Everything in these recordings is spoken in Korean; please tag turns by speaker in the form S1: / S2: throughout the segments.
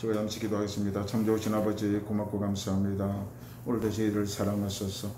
S1: 제가 잠시 기도하겠습니다. 참 좋으신 아버지 고맙고 감사합니다. 오늘도 저희를 사랑하셔서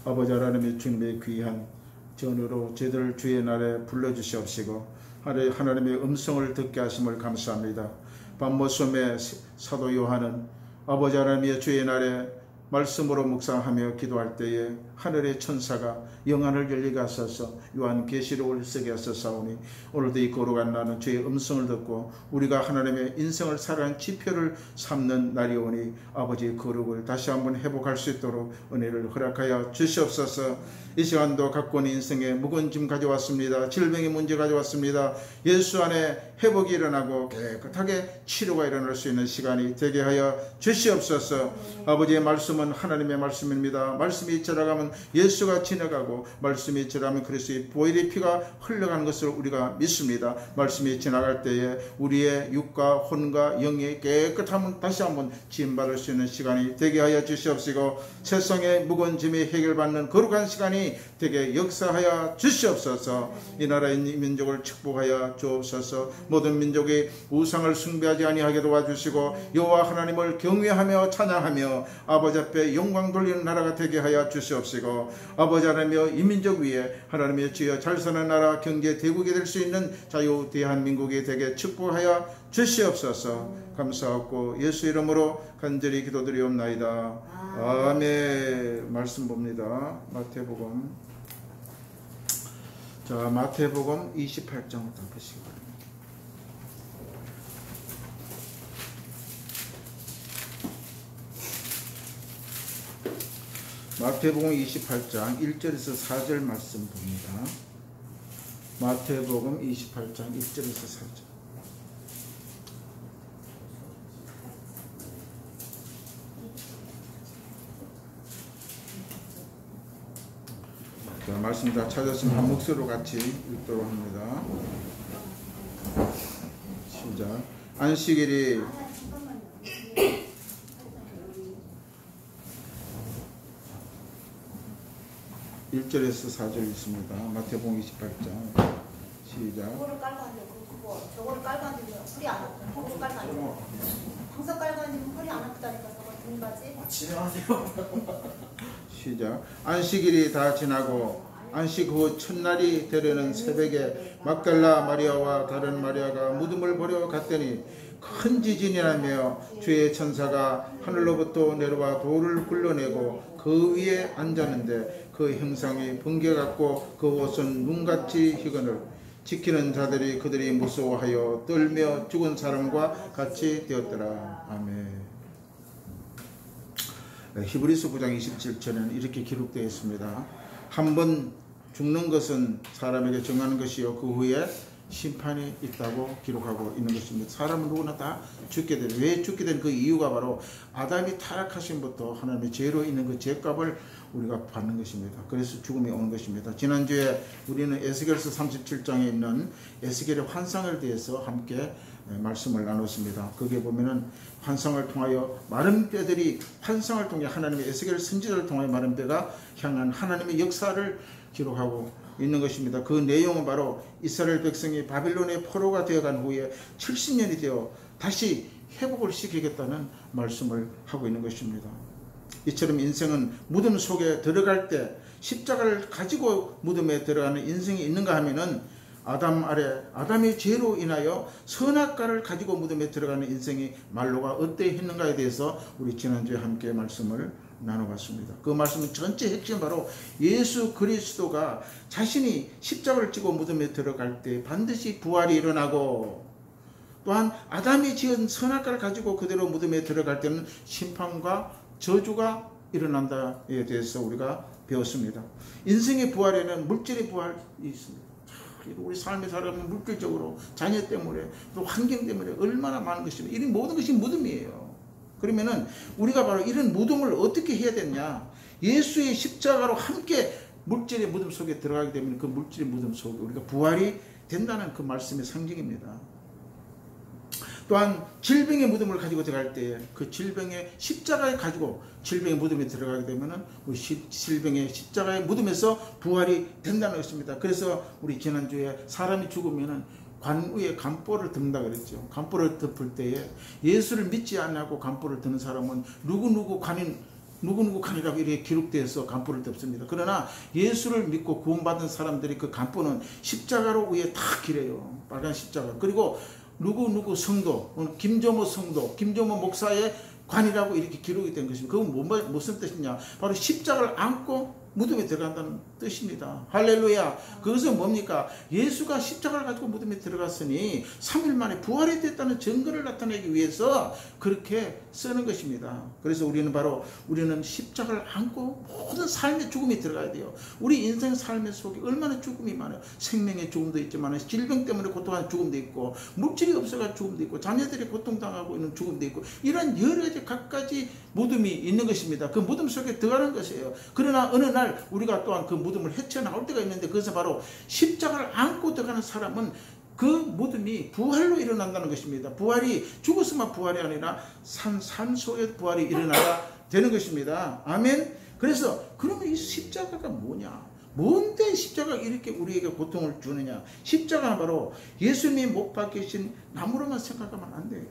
S1: 아버지 하나님의 주님의 귀한 전으로 저희들 주의 날에 불러주시옵시고 하나님의 음성을 듣게 하심을 감사합니다. 밤모섬에 사도 요한은 아버지 하나님의 주의 날에 말씀으로 묵상하며 기도할 때에 하늘의 천사가 영안을 열리게 하소서 요한계시록을 쓰게 하소서오니 오늘도 이 거룩한 나는 주의 음성을 듣고 우리가 하나님의 인생을 살아가는 지표를 삼는 날이 오니 아버지의 거룩을 다시 한번 회복할 수 있도록 은혜를 허락하여 주시옵소서. 이 시간도 갖고 온 인생에 무거운 짐 가져왔습니다. 질병의 문제 가져왔습니다. 예수 안에 회복이 일어나고 깨끗하게 치료가 일어날 수 있는 시간이 되게 하여 주시옵소서. 아버지의 말씀은 하나님의 말씀입니다. 말씀이 지나가면 예수가 지나가고 말씀이 지나가면 그리스도의 보혈의 피가 흘러가는 것을 우리가 믿습니다. 말씀이 지나갈 때에 우리의 육과 혼과 영의 깨끗함을 다시 한번 지음받을 수 있는 시간이 되게 하여 주시옵시고 세상의 무거운 짐이 해결받는 거룩한 시간이 되게 역사하여 주시옵소서. 이 나라의 민족을 축복하여 주옵소서. 모든 민족이 우상을 숭배하지 아니하게 도와주시고 여호와 하나님을 경외하며 찬양하며 아버지 앞에 영광 돌리는 나라가 되게 하여 주시옵시고 아버지 하나님여 이 민족 위에 하나님의 주여 잘 사는 나라 경제 대국이 될 수 있는 자유 대한민국이 되게 축복하여 주시옵소서. 감사하고 예수 이름으로 간절히 기도드리옵나이다. 아멘. 말씀 봅니다. 마태복음. 자, 마태복음 28장부터 보시기 바랍니다. 마태복음 28장 1절에서 4절 말씀 봅니다. 마태복음 28장 1절에서 4절. 자, 말씀 다 찾았으면 한 목소리로 같이 읽도록 합니다. 시작. 안식일이 1절에서 4절 있습니다. 마태복음 28장 시작.
S2: 저거를 깔아가지고 저거를 깔아가지고 허리 안 아프다. 저거를 깔아가지고 항상 깔아가지고 허리 안 아프다니까 저거 등받이.
S3: 진행하세요.
S1: 시작. 안식일이 다 지나고 안식 후 첫날이 되려는 새벽에 막달라 마리아와 다른 마리아가 무덤을 보러 갔더니 큰 지진이 나며 주의 천사가 하늘로부터 내려와 돌을 굴러내고 그 위에 앉았는데 그 형상이 번개 같고 그 옷은 눈같이 희건을 지키는 자들이 그들이 무서워하여 떨며 죽은 사람과 같이 되었더라. 아멘. 히브리서 9장 27절에는 이렇게 기록되어 있습니다. 한 번 죽는 것은 사람에게 정하는 것이요 그 후에 심판이 있다고 기록하고 있는 것입니다. 사람은 누구나 다 죽게 된, 왜 죽게 된 그 이유가 바로 아담이 타락하심부터 하나님의 죄로 있는 그 죄값을 우리가 받는 것입니다. 그래서 죽음이 오는 것입니다. 지난주에 우리는 에스겔서 37장에 있는 에스겔의 환상에 대해서 함께 말씀을 나눴습니다. 거기에 보면은 환상을 통하여 마른 뼈들이 환상을 통해 하나님의 에스겔 선지자를 통하여 마른 뼈가 향한 하나님의 역사를 기록하고 있는 것입니다. 그 내용은 바로 이스라엘 백성이 바빌론의 포로가 되어간 후에 70년이 되어 다시 회복을 시키겠다는 말씀을 하고 있는 것입니다. 이처럼 인생은 무덤 속에 들어갈 때 십자가를 가지고 무덤에 들어가는 인생이 있는가 하면은 아담 아래 아담의 죄로 인하여 선악과를 가지고 무덤에 들어가는 인생이 말로가 어떠했는가에 대해서 우리 지난주에 함께 말씀을 나눠봤습니다. 그 말씀은 전체 핵심 바로 예수 그리스도가 자신이 십자가를 지고 무덤에 들어갈 때 반드시 부활이 일어나고 또한 아담이 지은 선악과를 가지고 그대로 무덤에 들어갈 때는 심판과 저주가 일어난다에 대해서 우리가 배웠습니다. 인생의 부활에는 물질의 부활이 있습니다. 우리 삶에 살아가면 물질적으로 자녀 때문에 또 환경 때문에 얼마나 많은 것입니다. 이런 모든 것이 무덤이에요. 그러면은 우리가 바로 이런 무덤을 어떻게 해야 되냐? 예수의 십자가로 함께 물질의 무덤 속에 들어가게 되면 그 물질의 무덤 속에 우리가 부활이 된다는 그 말씀의 상징입니다. 또한 질병의 무덤을 가지고 들어갈 때 그 질병의 십자가에 가지고 질병의 무덤에 들어가게 되면은 질병의 십자가의 무덤에서 부활이 된다는 것입니다. 그래서 우리 지난주에 사람이 죽으면은 관 위에 간보를 듭는다 그랬죠. 간보를 덮을 때에 예수를 믿지 않고 간보를 드는 사람은 누구누구 관이라고 이렇게 기록되어서 간보를 덮습니다. 그러나 예수를 믿고 구원받은 사람들이 그 간보는 십자가로 위에 다 기려요. 빨간 십자가. 그리고 누구누구 성도, 김조모 성도, 김조모 목사의 관이라고 이렇게 기록이 된 것입니다. 그건 무슨 뜻이냐? 바로 십자가를 안고 무덤에 들어간다는 뜻입니다. 할렐루야. 그것은 뭡니까? 예수가 십자가를 가지고 무덤에 들어갔으니 3일 만에 부활이 됐다는 증거를 나타내기 위해서 그렇게 쓰는 것입니다. 그래서 우리는 십자가를 안고 모든 삶의 죽음이 들어가야 돼요. 우리 인생 삶의 속에 얼마나 죽음이 많아요. 생명의 죽음도 있지만 질병 때문에 고통하는 죽음도 있고 물질이 없어가 죽음도 있고 자녀들이 고통당하고 있는 죽음도 있고 이런 여러 가지 각가지 무덤이 있는 것입니다. 그 무덤 속에 들어가는 것이에요. 그러나 어느 날 우리가 또한 그 무덤을 헤쳐나올 때가 있는데 그것은 바로 십자가를 안고 들어가는 사람은 그 무덤이 부활로 일어난다는 것입니다. 부활이 죽었으면 부활이 아니라 삶 속에 부활이 일어나야 되는 것입니다. 아멘. 그래서 그러면 이 십자가가 뭐냐? 뭔데 십자가가 이렇게 우리에게 고통을 주느냐? 십자가는 바로 예수님이 못 박히신 나무로만 생각하면 안 돼요.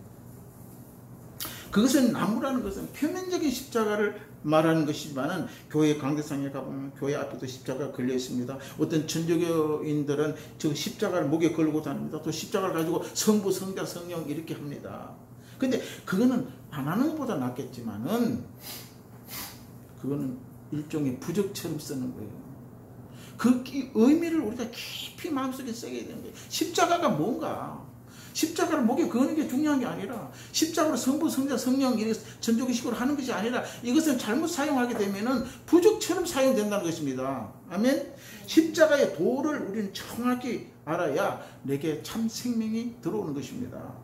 S1: 그것은 나무라는 것은 표면적인 십자가를 말하는 것이지만은 교회 강대상에 가보면 교회 앞에도 십자가가 걸려 있습니다. 어떤 천주교인들은 저 십자가를 목에 걸고 다닙니다. 또 십자가를 가지고 성부, 성자, 성령 이렇게 합니다. 근데 그거는 안 하는 것보다 낫겠지만은 그거는 일종의 부적처럼 쓰는 거예요. 그 의미를 우리가 깊이 마음속에 새겨야 되는 거예요. 십자가가 뭔가? 십자가를 목에 거는 게 중요한 게 아니라 십자가로 성부, 성자, 성령 이렇게 전조기식으로 하는 것이 아니라 이것은 잘못 사용하게 되면은 부적처럼 사용된다는 것입니다. 아멘. 십자가의 도를 우리는 정확히 알아야 내게 참 생명이 들어오는 것입니다.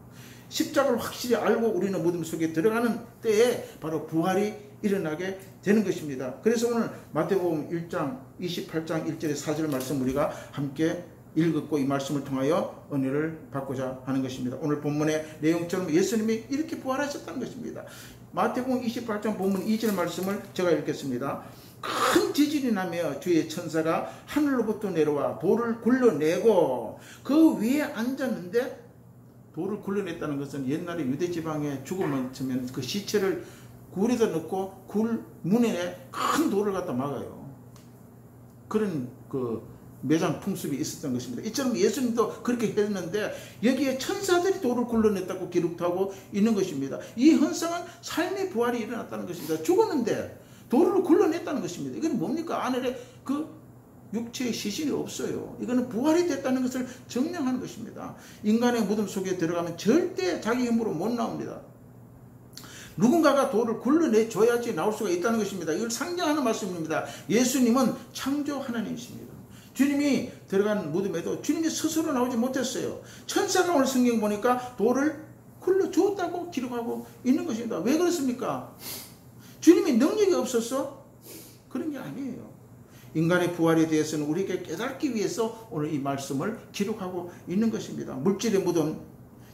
S1: 십자가를 확실히 알고 우리는 무덤 속에 들어가는 때에 바로 부활이 일어나게 되는 것입니다. 그래서 오늘 마태복음 1장 28장 1절의 4절 말씀 우리가 함께 읽었고 이 말씀을 통하여 은혜를 받고자 하는 것입니다. 오늘 본문의 내용처럼 예수님이 이렇게 부활하셨다는 것입니다. 마태복음 28장 본문 2절 말씀을 제가 읽겠습니다. 큰 지진이 나며 주의 천사가 하늘로부터 내려와 돌을 굴러내고 그 위에 앉았는데 돌을 굴러냈다는 것은 옛날에 유대지방에 죽으면 그 시체를 굴에다 넣고 굴 문에 큰 돌을 갖다 막아요. 그런 매장 풍습이 있었던 것입니다. 이처럼 예수님도 그렇게 했는데 여기에 천사들이 돌을 굴러냈다고 기록하고 있는 것입니다. 이 현상은 삶의 부활이 일어났다는 것입니다. 죽었는데 돌을 굴러냈다는 것입니다. 이건 뭡니까? 안에 그 육체의 시신이 없어요. 이거는 부활이 됐다는 것을 증명하는 것입니다. 인간의 무덤 속에 들어가면 절대 자기 힘으로 못 나옵니다. 누군가가 돌을 굴러내줘야지 나올 수가 있다는 것입니다. 이걸 상징하는 말씀입니다. 예수님은 창조 하나님이십니다. 주님이 들어간 무덤에도 주님이 스스로 나오지 못했어요. 천사가 오늘 성경 보니까 돌을 굴러주었다고 기록하고 있는 것입니다. 왜 그렇습니까? 주님이 능력이 없어서 그런 게 아니에요. 인간의 부활에 대해서는 우리에게 깨닫기 위해서 오늘 이 말씀을 기록하고 있는 것입니다. 물질의 무덤,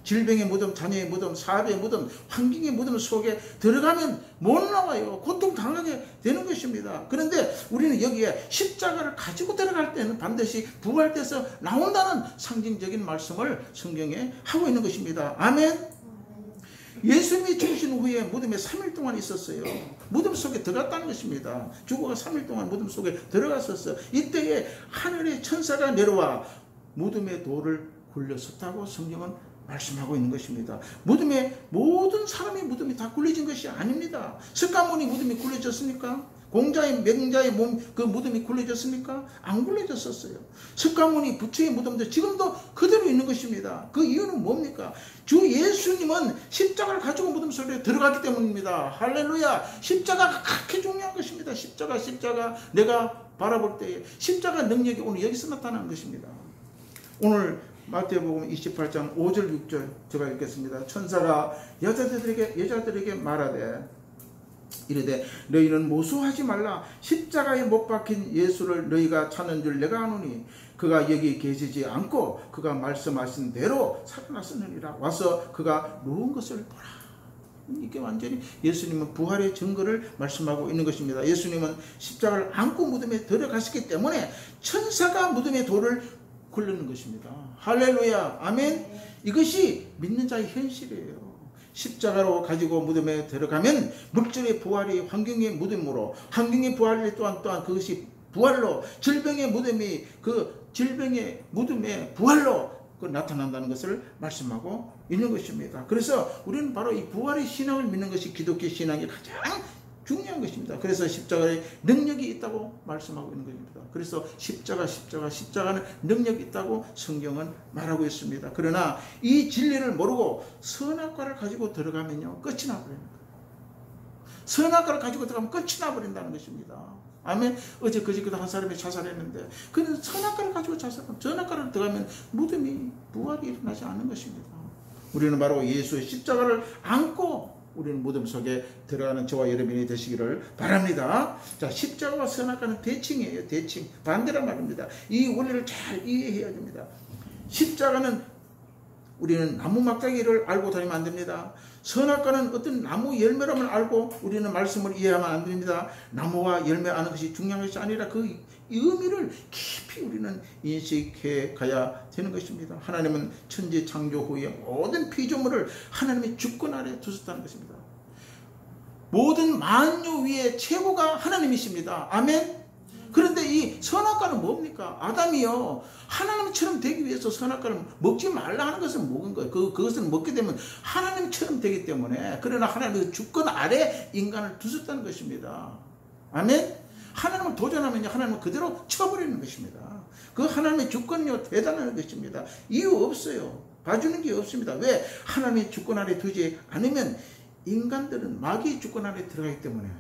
S1: 질병의 무덤, 자녀의 무덤, 사업의 무덤, 환경의 무덤 속에 들어가면 못 나와요. 고통당하게 되는 것입니다. 그런데 우리는 여기에 십자가를 가지고 들어갈 때는 반드시 부활돼서 나온다는 상징적인 말씀을 성경에 하고 있는 것입니다. 아멘. 예수님이 죽으신 후에 무덤에 3일 동안 있었어요. 무덤 속에 들어갔다는 것입니다. 죽어가 3일 동안 무덤 속에 들어갔었어요. 이때에 하늘의 천사가 내려와 무덤의 돌을 굴렸었다고 성경은 말씀하고 있는 것입니다. 무덤에 모든 사람의 무덤이 다 굴려진 것이 아닙니다. 석가모니 무덤이 굴려졌습니까? 공자의 맹자의 그 무덤이 굴려졌습니까? 안 굴려졌었어요. 석가모니 부처의 무덤도 지금도 그대로 있는 것입니다. 그 이유는 뭡니까? 주 예수님은 십자가를 가지고 무덤 속에 들어갔기 때문입니다. 할렐루야. 십자가가 그렇게 중요한 것입니다. 십자가 내가 바라볼 때에 십자가 능력이 오늘 여기서 나타나는 것입니다. 오늘 마태복음 28장 5절 6절 제가 읽겠습니다. 천사가 여자들에게 말하되 이르되 너희는 모수하지 말라. 십자가에 못 박힌 예수를 너희가 찾는 줄 내가 아노니 그가 여기 계시지 않고 그가 말씀하신 대로 살아났으니라. 와서 그가 누운 것을 보라. 이게 완전히 예수님은 부활의 증거를 말씀하고 있는 것입니다. 예수님은 십자가를 안고 무덤에 들어가셨기 때문에 천사가 무덤에 돌을 굴르는 것입니다. 할렐루야. 아멘. 이것이 믿는 자의 현실이에요. 십자가로 가지고 무덤에 들어가면 물질의 부활이 환경의 무덤으로, 환경의 부활이 또한 그것이 부활로, 질병의 무덤이 그 질병의 무덤의 부활로 나타난다는 것을 말씀하고 있는 것입니다. 그래서 우리는 바로 이 부활의 신앙을 믿는 것이 기독교 신앙의 가장 중요한 것입니다. 그래서 십자가에 능력이 있다고 말씀하고 있는 것입니다. 그래서 십자가는 능력이 있다고 성경은 말하고 있습니다. 그러나 이 진리를 모르고 선악과를 가지고 들어가면요, 끝이 나버립니다. 선악과를 가지고 들어가면 끝이 나버린다는 것입니다. 아멘. 어제 그저께도 한 사람이 자살했는데, 그는 선악과를 가지고 자살하면, 선악과를 들어가면 무덤이 부활이 일어나지 않는 것입니다. 우리는 바로 예수의 십자가를 안고 우리는 무덤 속에 들어가는 저와 여러분이 되시기를 바랍니다. 자, 십자가와 선악과는 대칭이에요. 대칭. 반대란 말입니다. 이 원리를 잘 이해해야 됩니다. 십자가는 우리는 나무 막대기를 알고 다니면 안 됩니다. 선악과는 어떤 나무 열매라면 알고 우리는 말씀을 이해하면 안 됩니다. 나무와 열매 아는 것이 중요한 것이 아니라 그 의미를 깊이 우리는 인식해 가야 되는 것입니다. 하나님은 천지 창조 후에 모든 피조물을 하나님의 주권 아래 두셨다는 것입니다. 모든 만유 위에 최고가 하나님이십니다. 아멘. 그런데 이 선악과는 뭡니까? 아담이요, 하나님처럼 되기 위해서 선악과를 먹지 말라 하는 것은 먹은 거예요. 그것을 먹게 되면 하나님처럼 되기 때문에, 그러나 하나님의 주권 아래 인간을 두셨다는 것입니다. 아멘. 하나님을 도전하면 하나님은 그대로 쳐버리는 것입니다. 그 하나님의 주권이 대단한 것입니다. 이유 없어요. 봐주는 게 없습니다. 왜? 하나님의 주권 아래 두지 않으면 인간들은 마귀의 주권 아래 들어가기 때문에.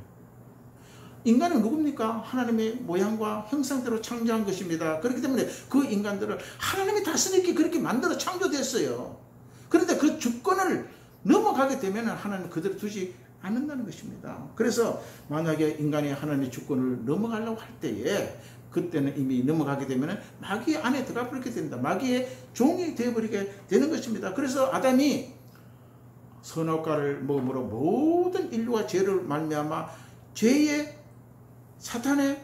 S1: 인간은 누굽니까? 하나님의 모양과 형상대로 창조한 것입니다. 그렇기 때문에 그 인간들을 하나님이 다스리기 그렇게 만들어 창조됐어요. 그런데 그 주권을 넘어가게 되면 하나님 그대로 두지 않는다는 것입니다. 그래서 만약에 인간이 하나님의 주권을 넘어가려고 할 때에, 그때는 이미 넘어가게 되면 마귀 안에 들어가 버리게 된다. 마귀의 종이 되어버리게 되는 것입니다. 그래서 아담이 선악과를 먹음으로 모든 인류가 죄를 말미암아 죄의, 사탄의,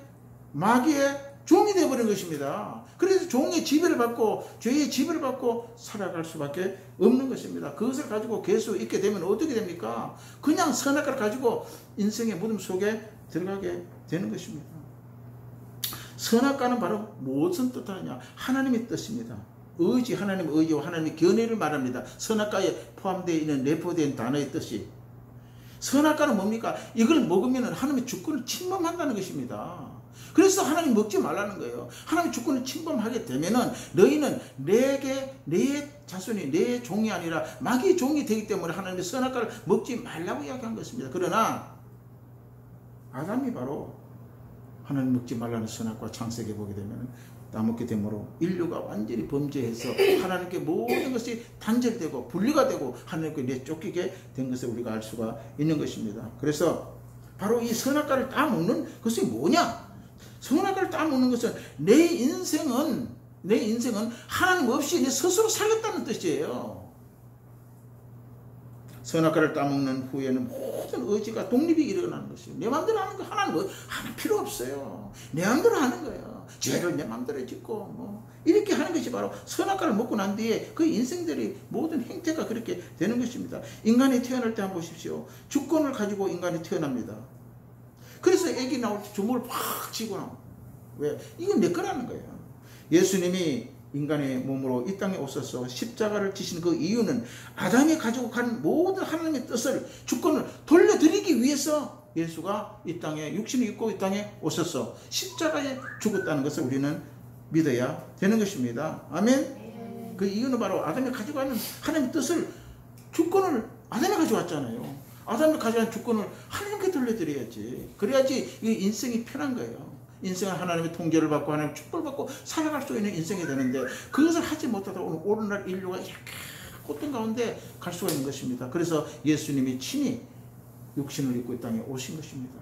S1: 마귀의 종이 되어버린 것입니다. 그래서 종의 지배를 받고, 죄의 지배를 받고 살아갈 수밖에 없는 것입니다. 그것을 가지고 계속 있게 되면 어떻게 됩니까? 그냥 선악과를 가지고 인생의 무덤 속에 들어가게 되는 것입니다. 선악과는 바로 무엇을 뜻하느냐? 하나님의 뜻입니다. 의지, 하나님의 의지와 하나님의 견해를 말합니다. 선악과에 포함되어 있는 내포된 단어의 뜻이. 선악과는 뭡니까? 이걸 먹으면 하나님의 주권을 침범한다는 것입니다. 그래서 하나님 먹지 말라는 거예요. 하나님의 주권을 침범하게 되면은 너희는 내 자손이 내 종이 아니라 마귀의 종이 되기 때문에 하나님의 선악과를 먹지 말라고 이야기한 것입니다. 그러나 아담이 바로 하나님 먹지 말라는 선악과 창세기에 보게 되면 따먹게 되므로 인류가 완전히 범죄해서 하나님께 모든 것이 단절되고 분리가 되고 하나님께 내쫓기게 된 것을 우리가 알 수가 있는 것입니다. 그래서 바로 이 선악과를 따먹는 것이 뭐냐? 선악과를 따먹는 것은 내 인생은 하나님 없이 내 스스로 살겠다는 뜻이에요. 선악과를 따먹는 후에는 모든 의지가 독립이 일어나는 것이에요. 내 마음대로 하는 거 하나는 필요 없어요. 내 마음대로 하는 거예요. 죄를 내 마음대로 짓고 이렇게 하는 것이 바로 선악과를 먹고 난 뒤에 그 인생들이 모든 행태가 그렇게 되는 것입니다. 인간이 태어날 때 한번 보십시오. 주권을 가지고 인간이 태어납니다. 그래서 애기 나올 때 주먹을 팍 쥐고 나옵니다. 왜? 이건 내 거라는 거예요. 예수님이 인간의 몸으로 이 땅에 오셔서 십자가를 지신 그 이유는 아담이 가지고 간 모든 하나님의 뜻을, 주권을 돌려드리기 위해서 예수가 이 땅에 육신을 입고 이 땅에 오셔서 십자가에 죽었다는 것을 우리는 믿어야 되는 것입니다. 아멘. 그 이유는 바로 아담이 가지고 가는 하나님의 뜻을, 주권을 아담이 가져왔잖아요. 아담이 가져간 주권을 하나님께 돌려드려야지. 그래야지 이 인생이 편한 거예요. 인생은 하나님의 통제를 받고 하나님의 축복을 받고 살아갈 수 있는 인생이 되는데, 그것을 하지 못하다 오늘날 인류가 이렇게 고통 가운데 갈 수가 있는 것입니다. 그래서 예수님이 친히 육신을 입고 이 땅에 오신 것입니다.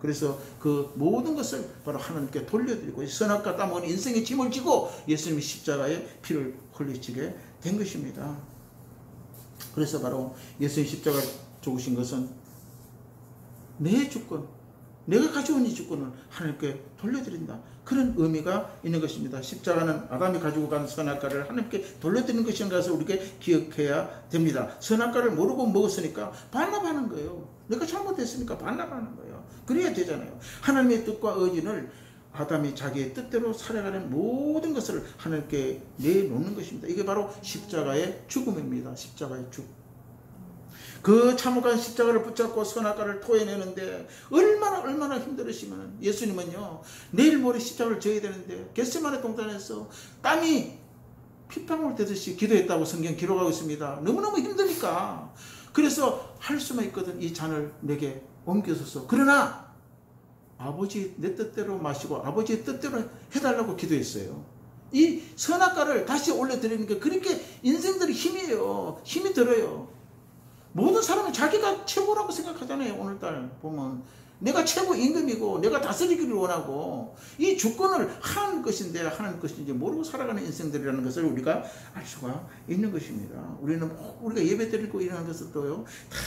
S1: 그래서 그 모든 것을 바로 하나님께 돌려드리고 선악과 따먹은 인생의 짐을 지고 예수님이 십자가에 피를 흘리시게 된 것입니다. 그래서 바로 예수님 십자가 죽으신 것은 내 주권, 내가 가져온 이 주권을 하나님께 돌려드린다. 그런 의미가 있는 것입니다. 십자가는 아담이 가지고 간 선악과를 하나님께 돌려드리는 것인 것을 우리가 기억해야 됩니다. 선악과를 모르고 먹었으니까 반납하는 거예요. 내가 잘못했으니까 반납하는 거예요. 그래야 되잖아요. 하나님의 뜻과 의지를 아담이 자기의 뜻대로 살아가는 모든 것을 하나님께 내놓는 것입니다. 이게 바로 십자가의 죽음입니다. 십자가의 죽음. 그 참혹한 십자가를 붙잡고 선악과를 토해내는데 얼마나 힘들으시면 예수님은요, 내일 모레 십자가를 져야 되는데 겟세마네 동산에서 땀이 핏방울 되듯이 기도했다고 성경 기록하고 있습니다. 너무너무 힘드니까. 그래서 할 수만 있거든. 이 잔을 내게 옮겨서서. 그러나 아버지 내 뜻대로 마시고 아버지의 뜻대로 해달라고 기도했어요. 이 선악과를 다시 올려드리는 게 그렇게 인생들이 힘이 들어요. 모든 사람은 자기가 최고라고 생각하잖아요. 오늘날 보면 내가 최고 임금이고 내가 다스리기를 원하고 이 주권을 하나님 것인데 하나님 것인지 모르고 살아가는 인생들이라는 것을 우리가 알 수가 있는 것입니다. 우리가 예배 드리고 이러는 것들도요, 다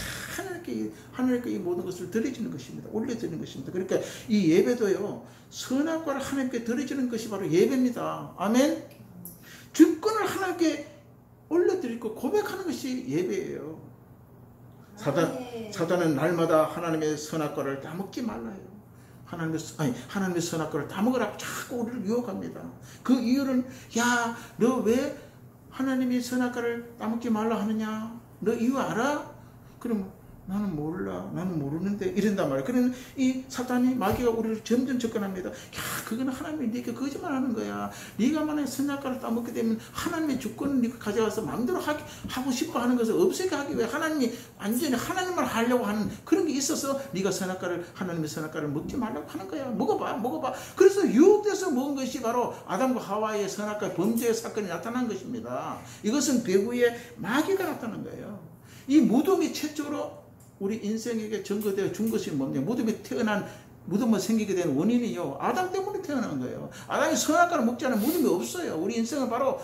S1: 하나님께 이 모든 것을 드려지는 것입니다. 올려드리는 것입니다. 그러니까 이 예배도요, 선악과를 하나님께 드려지는 것이 바로 예배입니다. 아멘. 주권을 하나님께 올려드리고 고백하는 것이 예배예요. 사단은 날마다 하나님의 선악과를 다 먹지 말라요. 하나님의 선악과를 다 먹으라고 자꾸 우리를 유혹합니다. 그 이유는, 야, 너 왜 하나님의 선악과를 다 먹지 말라 하느냐? 너 이유 알아? 그럼 나는 몰라. 나는 모르는데 이런단 말이에요. 그러면 이 사탄이, 마귀가 우리를 점점 접근합니다. 야, 그거는 하나님이 네게 거짓말하는 거야. 네가 만약에 선악과를 따먹게 되면 하나님의 주권을 네가 가져가서 마음대로 하고 싶어 하는 것을 없애게 하기 위해 하나님이 완전히 하나님만 하려고 하는 그런 게 있어서 네가 하나님의 선악과를 먹지 말라고 하는 거야. 먹어봐. 그래서 유혹돼서 먹은 것이 바로 아담과 하와의 선악과 범죄의 사건이 나타난 것입니다. 이것은 배후에 마귀가 나타난 거예요. 이 무덤이 최초로 우리 인생에게 증거되어 준 것이 뭡니까? 무덤을 생기게 된 원인이요, 아담 때문에 태어난 거예요. 아담이 선악과를 먹지 않으면 무덤이 없어요. 우리 인생은 바로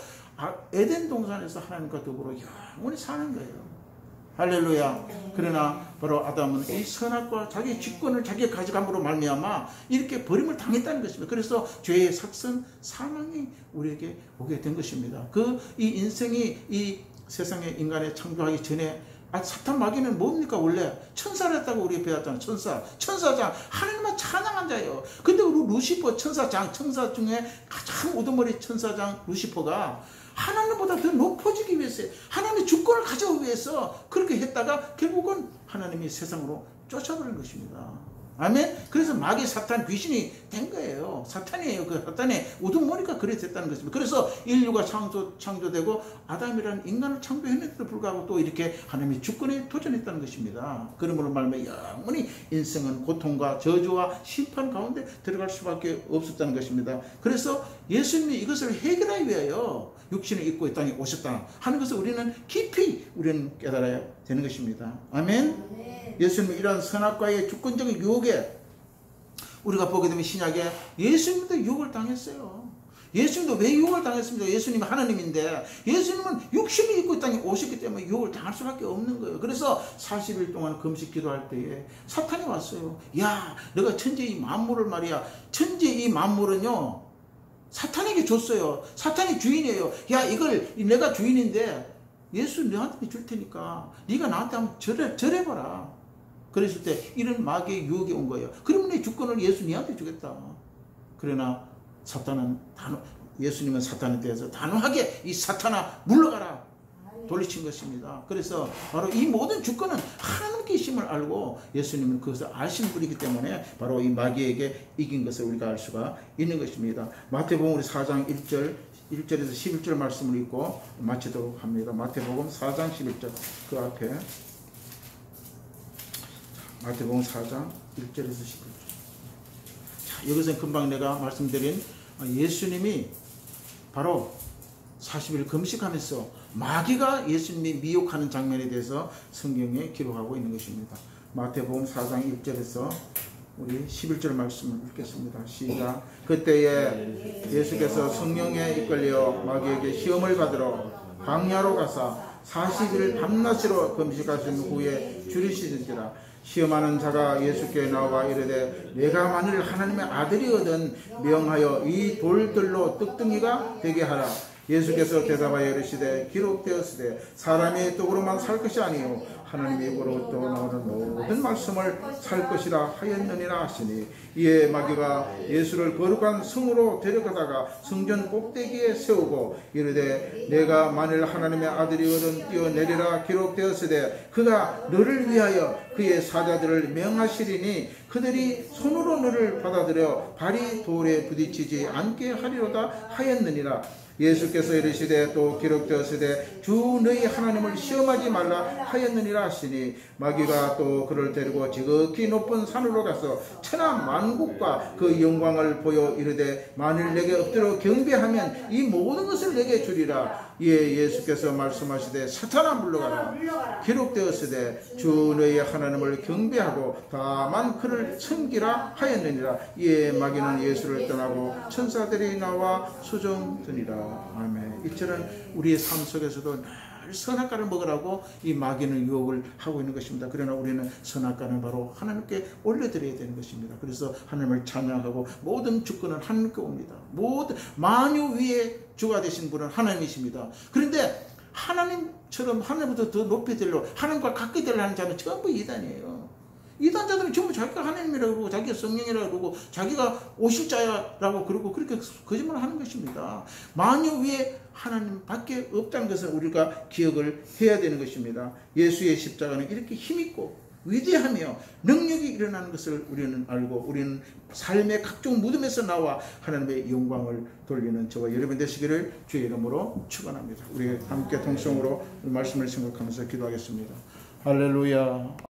S1: 에덴 동산에서 하나님과 더불어 영원히 사는 거예요. 할렐루야. 그러나 바로 아담은 이 선악과 자기의 직권을 자기가 가져감으로 말미암아 이렇게 버림을 당했다는 것입니다. 그래서 죄의 삭선, 사망이 우리에게 오게 된 것입니다. 이 인생이 이 세상에 인간의 창조하기 전에 사탄 마귀는 뭡니까? 원래 천사랬다고 우리가 배웠잖아요. 천사장, 하나님만 찬양한 자예요. 근데 우리 루시퍼 천사 중에 가장 우두머리 천사장 루시퍼가 하나님보다 더 높아지기 위해서, 하나님의 주권을 가져오기 위해서 그렇게 했다가 결국은 하나님이 세상으로 쫓아버린 것입니다. 아멘? 그래서 마귀, 사탄, 귀신이 된 거예요. 사탄이에요. 그 사탄의 우두머리가 그래 됐다는 것입니다. 그래서 인류가 창조되고 아담이라는 인간을 창조했는데도 불구하고 또 이렇게 하나님의 주권에 도전했다는 것입니다. 그러므로 말미암아 영원히 인생은 고통과 저주와 심판 가운데 들어갈 수밖에 없었다는 것입니다. 그래서 예수님이 이것을 해결하기 위하여 육신을 입고 이 땅에 오셨다 하는 것을 우리는 깊이 깨달아야 되는 것입니다. 아멘? 예수님은 이러한 선악과의 주권적인 유혹에 우리가 보게 되면 신약에 예수님도 유혹을 당했어요. 예수님도 왜 유혹을 당했습니까? 예수님은 하나님인데 예수님은 육신을 입고 이 땅에 오셨기 때문에 유혹을 당할 수밖에 없는 거예요. 그래서 40일 동안 금식 기도할 때에 사탄이 왔어요. 야, 너가 천재 이 만물을 말이야. 천재 이 만물은요, 사탄에게 줬어요. 사탄이 주인이에요. 야, 이걸 내가 주인인데 예수 너한테 줄 테니까 네가 나한테 한번 절해봐라. 그랬을 때 이런 마귀의 유혹이 온 거예요. 그러면 내 주권을 예수 니한테 주겠다. 그러나 예수님은 사탄에 대해서 단호하게 이 사탄아 물러가라 돌리친 것입니다. 그래서 바로 이 모든 주권은 하나님께 있음을 알고 예수님은 그것을 아신 분이기 때문에 바로 이 마귀에게 이긴 것을 우리가 알 수가 있는 것입니다. 마태복음 우리 4장 1절에서 11절 말씀을 읽고 마치도록 합니다. 마태복음 4장 11절 그 앞에 마태복음 4장 1절에서 11절. 자, 이것은 금방 내가 말씀드린 예수님이 바로 40일 금식하면서 마귀가 예수님이 미혹하는 장면에 대해서 성경에 기록하고 있는 것입니다. 마태복음 4장 1절에서 우리 11절 말씀을 읽겠습니다. 시작. 그때에 예수께서 성령에 이끌려 마귀에게 시험을 받으러 광야로 가사 40일 밤낮으로 금식하신 후에 줄이시는지라. 시험하는 자가 예수께 나와 이르되 내가 만일 하나님의 아들이거든 명하여 이 돌들로 떡덩이가 되게 하라. 예수께서 대답하여 이르시되 기록되었으되 사람이 떡으로만 살 것이 아니요 하나님의 입으로부터 나오는 모든 말씀을 살 것이라 하였느니라 하시니, 이에 마귀가 예수를 거룩한 성으로 데려가다가 성전 꼭대기에 세우고 이르되 내가 만일 하나님의 아들이거든 뛰어내리라. 기록되었으되 그가 너를 위하여 그의 사자들을 명하시리니 그들이 손으로 너를 받아들여 발이 돌에 부딪히지 않게 하리로다 하였느니라. 예수께서 이르시되 또 기록되었으되 주 너희 하나님을 시험하지 말라 하였느니라 하시니, 마귀가 또 그를 데리고 지극히 높은 산으로 가서 천하 만국과 그 영광을 보여 이르되 만일 내게 엎드려 경배하면 이 모든 것을 내게 주리라. 이에 예수께서 말씀하시되 사탄아 물러가라. 기록되었으되 주 너희 하나님을 경배하고 다만 그를 섬기라 하였느니라. 이에 마귀는 예수를 떠나고 천사들이 나와 수종드니라. 아멘. 이처럼 우리의 삶 속에서도 늘 선악과를 먹으라고 이 마귀는 유혹을 하고 있는 것입니다. 그러나 우리는 선악과는 바로 하나님께 올려드려야 되는 것입니다. 그래서 하나님을 찬양하고 모든 주권은 하나님께 옵니다. 모든 만유 위에 주가 되신 분은 하나님이십니다. 그런데 하나님처럼 하나님보다 더 높이 되려 하나님과 같게 되려는 자는 전부 이단이에요. 이단자들은 전부 자기가 하나님이라고 그러고 자기가 성령이라고 그러고 자기가 오실 자라고 그러고 그렇게 거짓말을 하는 것입니다. 만유 위에 하나님 밖에 없다는 것을 우리가 기억을 해야 되는 것입니다. 예수의 십자가는 이렇게 힘있고 위대하며 능력이 일어나는 것을 우리는 알고, 우리는 삶의 각종 무덤에서 나와 하나님의 영광을 돌리는 저와 여러분 되시기를 주의 이름으로 축원합니다. 우리 함께 통성으로 말씀을 생각하면서 기도하겠습니다. 할렐루야.